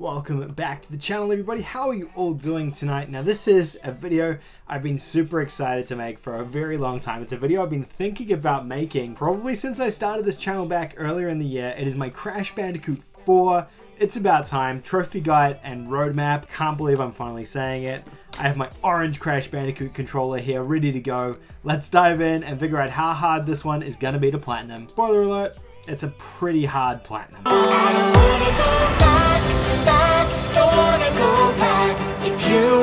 Welcome back to the channel, everybody. How are you all doing tonight? Now, this is a video I've been super excited to make for a very long time. It's a video I've been thinking about making probably since I started this channel back earlier in the year. It is my Crash Bandicoot 4. It's about time. Trophy guide and roadmap. Can't believe I'm finally saying it. I have my orange Crash Bandicoot controller here ready to go. Let's dive in and figure out how hard this one is going to be to platinum. Spoiler alert, it's a pretty hard platinum.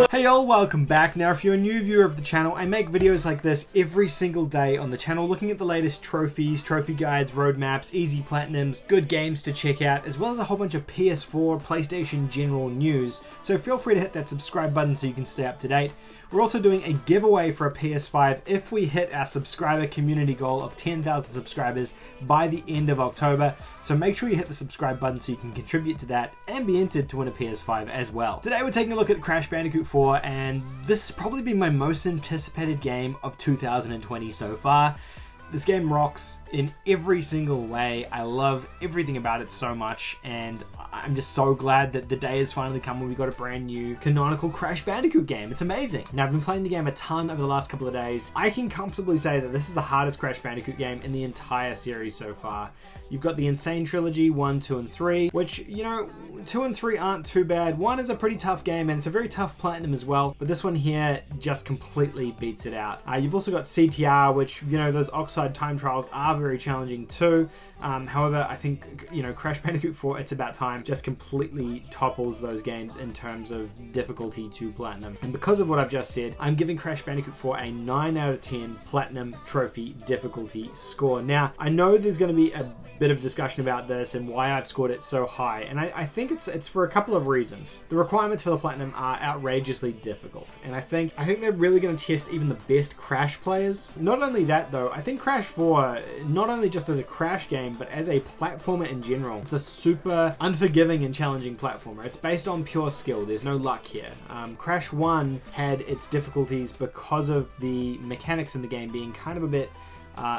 Hey y'all, welcome back. Now if you're a new viewer of the channel, I make videos like this every single day on the channel looking at the latest trophies, trophy guides, roadmaps, easy platinums, good games to check out, as well as a whole bunch of PS4, PlayStation general news. So feel free to hit that subscribe button so you can stay up to date. We're also doing a giveaway for a PS5 if we hit our subscriber community goal of 10,000 subscribers by the end of October. So make sure you hit the subscribe button so you can contribute to that and be entered to win a PS5 as well. Today we're taking a look at Crash Bandicoot 4, and this has probably been my most anticipated game of 2020 so far. This game rocks in every single way. I love everything about it so much, and I'm just so glad that the day has finally come when we got a brand new canonical Crash Bandicoot game. It's amazing. Now, I've been playing the game a ton over the last couple of days. I can comfortably say that this is the hardest Crash Bandicoot game in the entire series so far. You've got the Insane Trilogy 1, 2, and 3, which, you know, 2 and 3 aren't too bad. 1 is a pretty tough game, and it's a very tough platinum as well, but this one here just completely beats it out. You've also got CTR, which, you know, those Oxide time trials are very challenging too. However, I think, you know, Crash Bandicoot 4, It's About Time, just completely topples those games in terms of difficulty to platinum. And because of what I've just said, I'm giving Crash Bandicoot 4 a 9 out of 10 platinum trophy difficulty score. Now, I know there's going to be a bit of discussion about this and why I've scored it so high, and I think it's for a couple of reasons. The requirements for the platinum are outrageously difficult, and I think they're really going to test even the best Crash players. Not only that though, I think Crash 4, not only just as a Crash game, but as a platformer in general, it's a super unforgiving and challenging platformer. It's based on pure skill. There's no luck here. Crash 1 had its difficulties because of the mechanics in the game being kind of a bit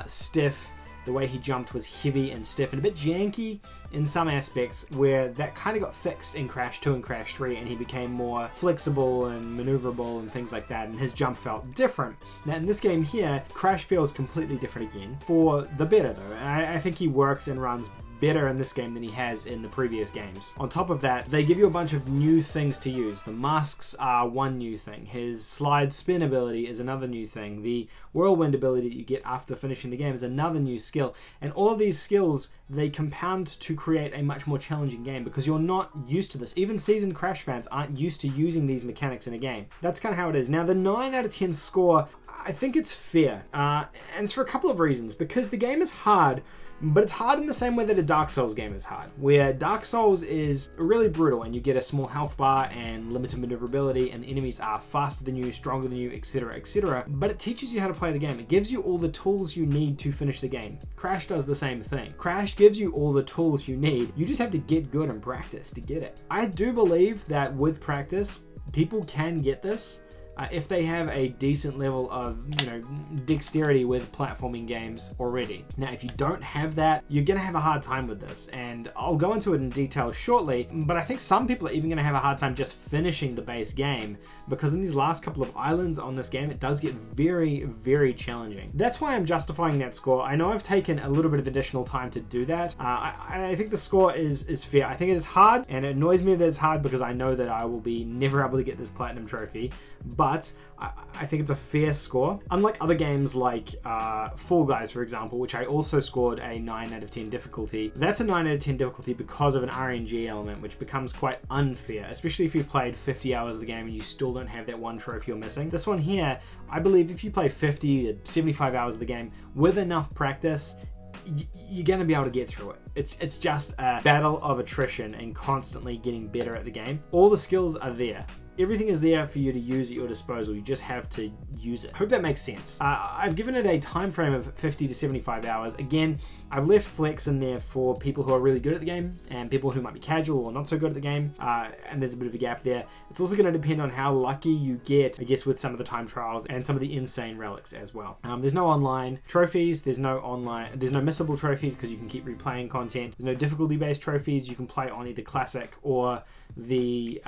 stiff. The way he jumped was heavy and stiff and a bit janky in some aspects, where that kind of got fixed in Crash 2 and Crash 3, and he became more flexible and maneuverable and things like that, and his jump felt different. Now in this game here, Crash feels completely different again, for the better though. I think he works and runs better in this game than he has in the previous games. On top of that, they give you a bunch of new things to use. The masks are one new thing. His slide spin ability is another new thing. The whirlwind ability that you get after finishing the game is another new skill. And all of these skills, they compound to create a much more challenging game because you're not used to this. Even seasoned Crash fans aren't used to using these mechanics in a game. That's kind of how it is. Now, the 9 out of 10 score, I think it's fair. And it's for a couple of reasons. Because the game is hard, but it's hard in the same way that a Dark Souls game is hard, where Dark Souls is really brutal and you get a small health bar and limited maneuverability, and the enemies are faster than you, stronger than you, etc, etc. But it teaches you how to play the game. It gives you all the tools you need to finish the game. Crash does the same thing. Crash gives you all the tools you need. You just have to get good and practice to get it. I do believe that with practice, people can get this. If they have a decent level of, you know, dexterity with platforming games already. Now, if you don't have that, you're gonna have a hard time with this, and I'll go into it in detail shortly, but I think some people are even gonna have a hard time just finishing the base game, because in these last couple of islands on this game, it does get very, very challenging. That's why I'm justifying that score. I know I've taken a little bit of additional time to do that. I think the score is fair. I think it is hard, and it annoys me that it's hard because I know that I will be never able to get this platinum trophy, but I think it's a fair score. Unlike other games like Fall Guys, for example, which I also scored a 9 out of 10 difficulty. That's a 9 out of 10 difficulty because of an RNG element, which becomes quite unfair, especially if you've played 50 hours of the game and you still don't have that one trophy you're missing. This one here, I believe if you play 50 to 75 hours of the game with enough practice, you're going to be able to get through it. It's just a battle of attrition and constantly getting better at the game. All the skills are there. everything is there for you to use at your disposal. You just have to use it. Hope that makes sense. I've given it a time frame of 50 to 75 hours. Again, I've left flex in there for people who are really good at the game and people who might be casual or not so good at the game, and there's a bit of a gap there. It's also going to depend on how lucky you get, I guess, with some of the time trials and some of the insane relics as well. There's no online trophies, there's no missable trophies because you can keep replaying content. There's no difficulty based trophies. You can play on either classic or the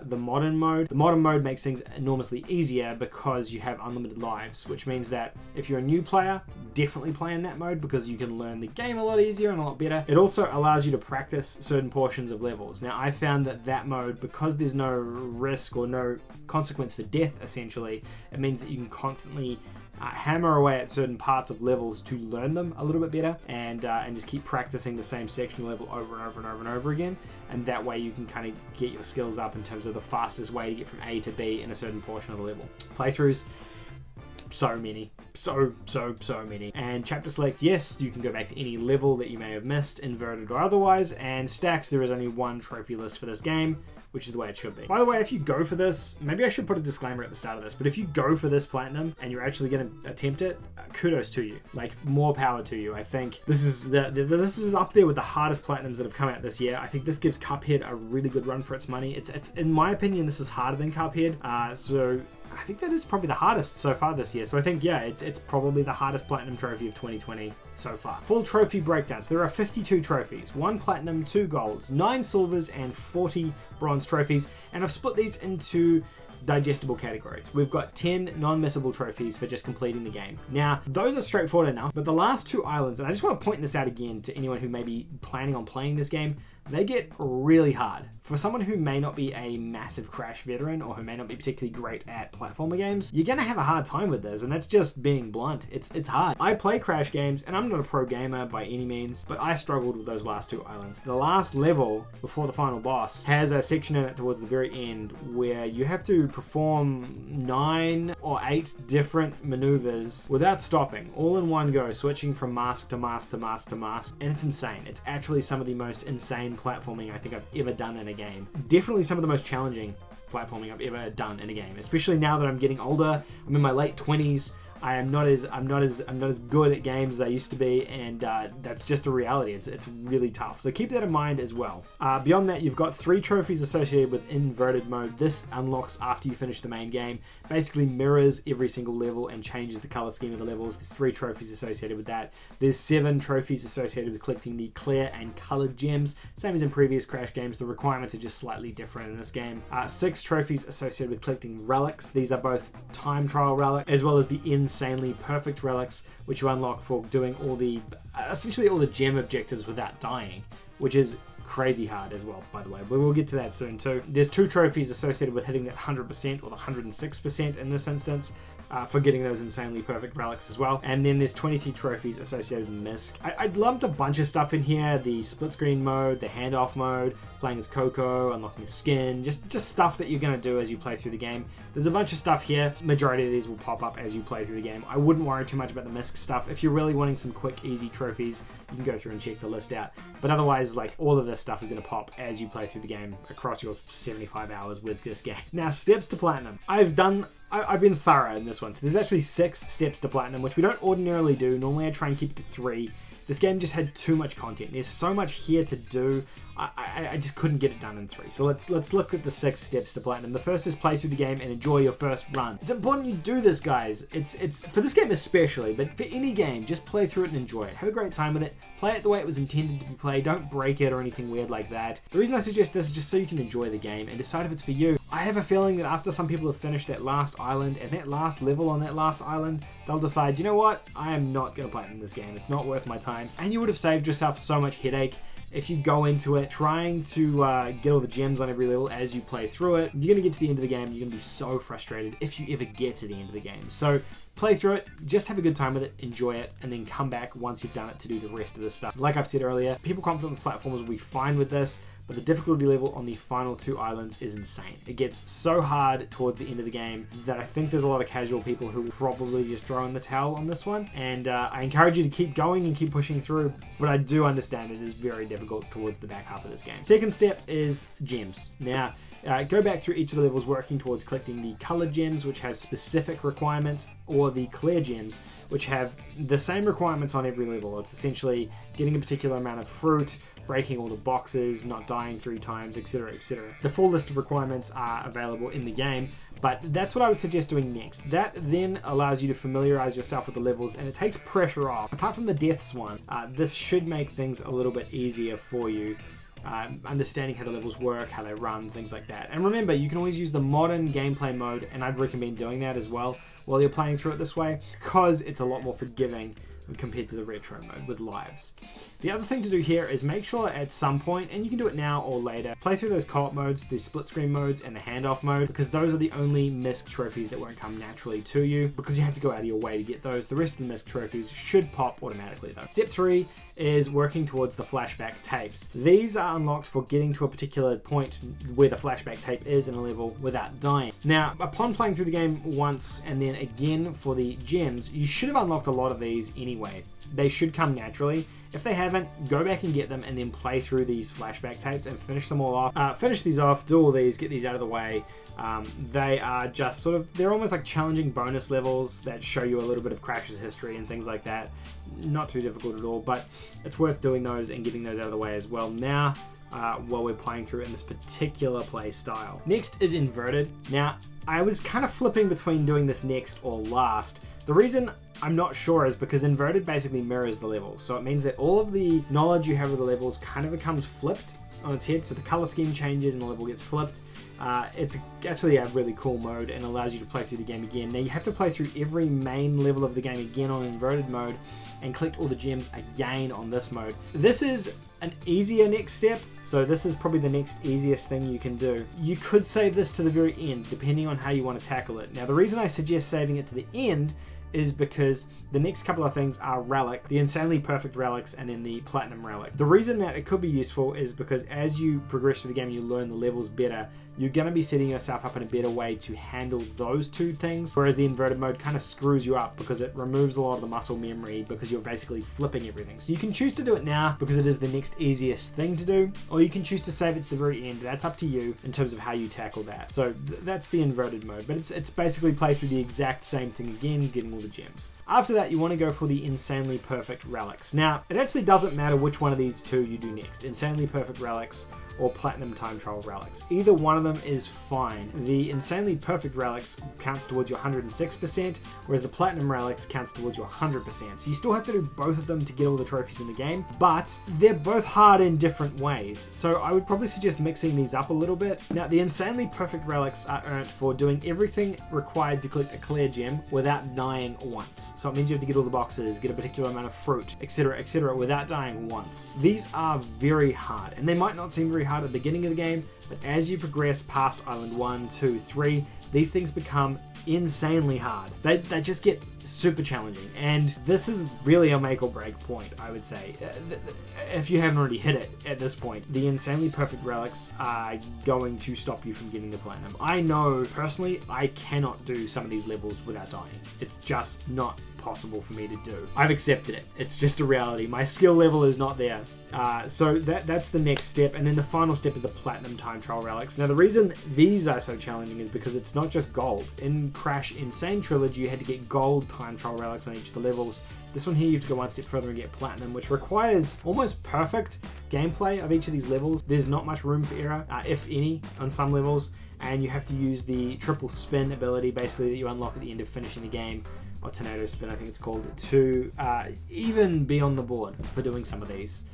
modern mode. The modern mode makes things enormously easier because you have unlimited lives, which means that if you're a new player, definitely play in that mode because you can learn the game a lot easier and a lot better. It also allows you to practice certain portions of levels. Now, I found that mode, because there's no risk or no consequence for death, essentially, it means that you can constantly hammer away at certain parts of levels to learn them a little bit better, and just keep practicing the same section level over and over and over and over again, and that way you can kind of get your skills up in terms of the fastest way to get from A to B in a certain portion of the level. Playthroughs, so many, so many. And chapter select, yes, you can go back to any level that you may have missed, inverted or otherwise, and stacks, there is only one trophy list for this game, which is the way it should be. By the way, if you go for this, maybe I should put a disclaimer at the start of this, but if you go for this platinum and you're actually going to attempt it, kudos to you. Like, more power to you. I think this is this is up there with the hardest platinums that have come out this year. I think this gives Cuphead a really good run for its money. It's in my opinion, this is harder than Cuphead. So I think that is probably the hardest so far this year. So I think, yeah, it's probably the hardest platinum trophy of 2020 so far. Full trophy breakdowns. There are 52 trophies, 1 platinum, 2 golds, 9 silvers, and 40 bronze trophies. And I've split these into digestible categories. We've got 10 non-missable trophies for just completing the game. Now, those are straightforward enough, but the last 2 islands, and I just want to point this out again to anyone who may be planning on playing this game, they get really hard. For someone who may not be a massive Crash veteran or who may not be particularly great at platformer games, you're gonna have a hard time with this, and that's just being blunt. It's hard. I play Crash games, and I'm not a pro gamer by any means, but I struggled with those last 2 islands. The last level, before the final boss, has a section in it towards the very end where you have to perform 9 or 8 different maneuvers without stopping, all in one go, switching from mask to mask to mask to mask, and it's insane. It's actually some of the most insane platforming I think I've ever done in a game. Definitely some of the most challenging platforming I've ever done in a game, especially now that I'm getting older. I'm in my late 20s. I'm not as good at games as I used to be, and that's just a reality. It's really tough. So keep that in mind as well. Beyond that, you've got 3 trophies associated with inverted mode. This unlocks after you finish the main game. Basically mirrors every single level and changes the color scheme of the levels. There's 3 trophies associated with that. There's 7 trophies associated with collecting the clear and colored gems. Same as in previous Crash games, the requirements are just slightly different in this game. 6 trophies associated with collecting relics. These are both time trial relics as well as the insanely perfect relics, which you unlock for doing essentially all the gem objectives without dying, which is crazy hard as well, by the way, but we'll get to that soon too. There's 2 trophies associated with hitting that 100% or the 106% in this instance, for getting those insanely perfect relics as well. And then there's 23 trophies associated with Misc. I'd lumped a bunch of stuff in here: the split screen mode, the handoff mode, playing as Coco, unlocking a skin, just stuff that you're going to do as you play through the game. There's a bunch of stuff here. Majority of these will pop up as you play through the game. I wouldn't worry too much about the Misc stuff. If you're really wanting some quick, easy trophies, you can go through and check the list out. But otherwise, like, all of this stuff is going to pop as you play through the game across your 75 hours with this game. Now, steps to platinum. I've been thorough in this one. So there's actually 6 steps to platinum, which we don't ordinarily do. Normally I try and keep it to 3. This game just had too much content. There's so much here to do. I just couldn't get it done in 3. So let's look at the 6 steps to platinum. The first is play through the game and enjoy your first run. It's important you do this, guys. It's for this game especially, but for any game, just play through it and enjoy it. Have a great time with it. Play it the way it was intended to be played. Don't break it or anything weird like that. The reason I suggest this is just so you can enjoy the game and decide if it's for you. I have a feeling that after some people have finished that last island and that last level on that last island, they'll decide, you know what, I am not going to platinum this game. It's not worth my time. And you would have saved yourself so much headache if you go into it trying to get all the gems on every level as you play through it. You're going to get to the end of the game, you're going to be so frustrated if you ever get to the end of the game. So play through it, just have a good time with it, enjoy it, and then come back once you've done it to do the rest of the stuff. Like I've said earlier, people confident with platformers will be fine with this, but the difficulty level on the final 2 islands is insane. It gets so hard towards the end of the game that I think there's a lot of casual people who will probably just throw in the towel on this one, and I encourage you to keep going and keep pushing through, but I do understand it is very difficult towards the back half of this game. Second step is gems. Now, go back through each of the levels working towards collecting the colored gems, which have specific requirements, or the clear gems, which have the same requirements on every level. It's essentially getting a particular amount of fruit, breaking all the boxes, not dying 3 times, etc, etc. The full list of requirements are available in the game, but that's what I would suggest doing next. That then allows you to familiarize yourself with the levels, and it takes pressure off. Apart from the deaths one, this should make things a little bit easier for you. Understanding how the levels work, how they run, things like that. And remember, you can always use the modern gameplay mode, and I'd recommend doing that as well while you're playing through it this way, because it's a lot more forgiving compared to the retro mode with lives. The other thing to do here is make sure at some point, and you can do it now or later, play through those co-op modes, the split screen modes, and the handoff mode, because those are the only misc trophies that won't come naturally to you, because you have to go out of your way to get those. The rest of the misc trophies should pop automatically though. Step 3 is working towards the flashback tapes. These are unlocked for getting to a particular point where the flashback tape is in a level without dying. Now, upon playing through the game once and then again for the gems, you should have unlocked a lot of these anyway. They should come naturally. If they haven't, go back and get them, and then play through these flashback tapes and finish them all off. Finish these off, do all these, get these out of the way. They are just sort of, they're almost like challenging bonus levels that show you a little bit of Crash's history and things like that. Not too difficult at all, but it's worth doing those and getting those out of the way as well now, while we're playing through in this particular play style. Next is inverted. Now, I was kind of flipping between doing this next or last. The reason I'm not sure is because inverted basically mirrors the level. So it means that all of the knowledge you have of the levels kind of becomes flipped on its head. So the color scheme changes and the level gets flipped. It's actually a really cool mode and allows you to play through the game again. Now you have to play through every main level of the game again on inverted mode and collect all the gems again on this mode. This is an easier next step, so this is probably the next easiest thing you can do. You could save this to the very end, depending on how you want to tackle it. Now the reason I suggest saving it to the end is because the next couple of things are Relic, the insanely perfect relics, and then the platinum relic. The reason that it could be useful is because as you progress through the game, you learn the levels better. You're going to be setting yourself up in a better way to handle those two things, whereas the inverted mode kind of screws you up because it removes a lot of the muscle memory because you're basically flipping everything. So you can choose to do it now because it is the next easiest thing to do, or you can choose to save it to the very end. That's up to you in terms of how you tackle that. So that's the inverted mode, but it's basically play through the exact same thing again, getting all the gems. After that, you want to go for the insanely perfect relics. Now, it actually doesn't matter which one of these two you do next, insanely perfect relics or platinum time trial relics. Either one of them is fine. The insanely perfect relics counts towards your 106%, whereas the platinum relics counts towards your 100%. So you still have to do both of them to get all the trophies in the game, but they're both hard in different ways. So I would probably suggest mixing these up a little bit. Now, the insanely perfect relics are earned for doing everything required to collect a clear gem without dying once. So it means you have to get all the boxes, get a particular amount of fruit, etc, etc, without dying once. These are very hard, and they might not seem very hard at the beginning of the game, but as you progress past Island 1, 2, 3, these things become insanely hard. They just get super challenging, and this is really a make or break point, I would say. If you haven't already hit it at this point, the insanely perfect relics are going to stop you from getting the platinum. I know personally I cannot do some of these levels without dying. It's just not possible for me to do. I've accepted it. It's just a reality. My skill level is not there. So that's the next step, and then the final step is the platinum time trial relics. Now the reason these are so challenging is because it's not just gold. In Crash Insane Trilogy you had to get gold time trial relics on each of the levels. This one here you have to go one step further and get platinum, which requires almost perfect gameplay of each of these levels. There's not much room for error, if any, on some levels, and you have to use the triple spin ability basically that you unlock at the end of finishing the game, or tornado spin I think it's called, to even be on the board for doing some of these,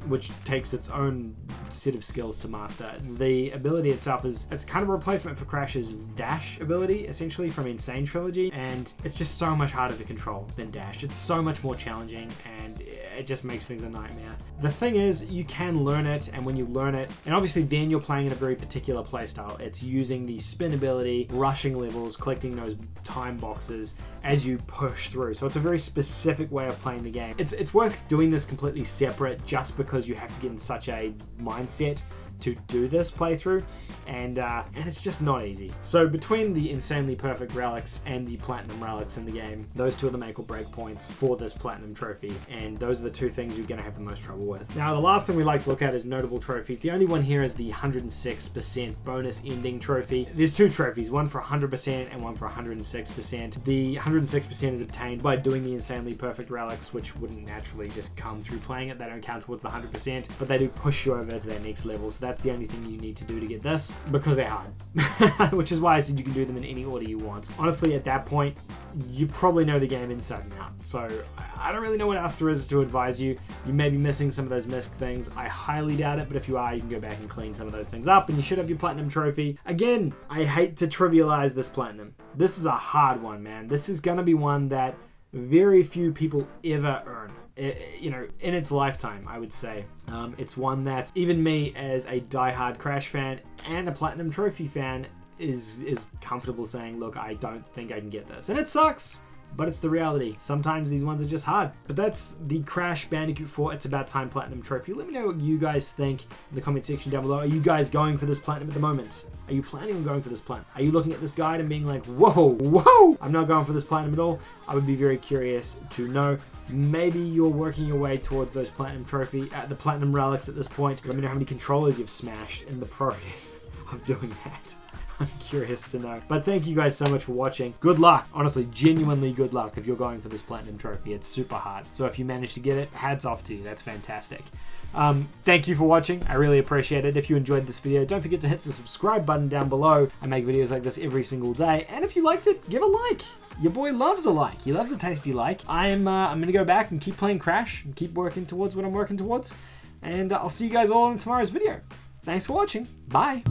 which takes its own set of skills to master. The ability itself it's kind of a replacement for Crash's dash ability, essentially, from Insane Trilogy, and it's just so much harder to control than dash. It's so much more challenging, and it just makes things a nightmare. The thing is, you can learn it, and when you learn it, and obviously then you're playing in a very particular playstyle. It's using the spin ability, rushing levels, collecting those time boxes as you push through. So it's a very specific way of playing the game. It's worth doing this completely separate just because you have to get in such a mindset to do this playthrough, and it's just not easy. So between the insanely perfect relics and the platinum relics in the game, those two are the make or break points for this platinum trophy, and those are the two things you're going to have the most trouble with. Now, the last thing we like to look at is notable trophies. The only one here is the 106% bonus ending trophy. There's two trophies, one for 100% and one for 106%. The 106% is obtained by doing the insanely perfect relics, which wouldn't naturally just come through playing it. They don't count towards the 100%, but they do push you over to that next level. So that's the only thing you need to do to get this, because they're hard. Which is why I said you can do them in any order you want. Honestly, at that point, you probably know the game inside and out. So I don't really know what else there is to advise you. You may be missing some of those missed things. I highly doubt it, but if you are, you can go back and clean some of those things up, and you should have your platinum trophy. Again, I hate to trivialize this platinum. This is a hard one, man. This is gonna be one that very few people ever earn. You know, in its lifetime, I would say. It's one that even me as a diehard Crash fan and a Platinum Trophy fan is comfortable saying, look, I don't think I can get this. And it sucks, but it's the reality. Sometimes these ones are just hard. But that's the Crash Bandicoot 4 It's About Time Platinum Trophy. Let me know what you guys think in the comment section down below. Are you guys going for this platinum at the moment? Are you planning on going for this platinum? Are you looking at this guide and being like, whoa, I'm not going for this platinum at all? I would be very curious to know. Maybe you're working your way towards those platinum trophy, the platinum relics at this point. Let me know how many controllers you've smashed in the progress of doing that. I'm curious to know. But thank you guys so much for watching. Good luck. Honestly, genuinely good luck if you're going for this platinum trophy. It's super hard. So if you manage to get it, hats off to you. That's fantastic. Thank you for watching. I really appreciate it. If you enjoyed this video, don't forget to hit the subscribe button down below. I make videos like this every single day. And if you liked it, give a like. Your boy loves a like. He loves a tasty like. I'm going to go back and keep playing Crash and keep working towards what I'm working towards. And I'll see you guys all in tomorrow's video. Thanks for watching. Bye.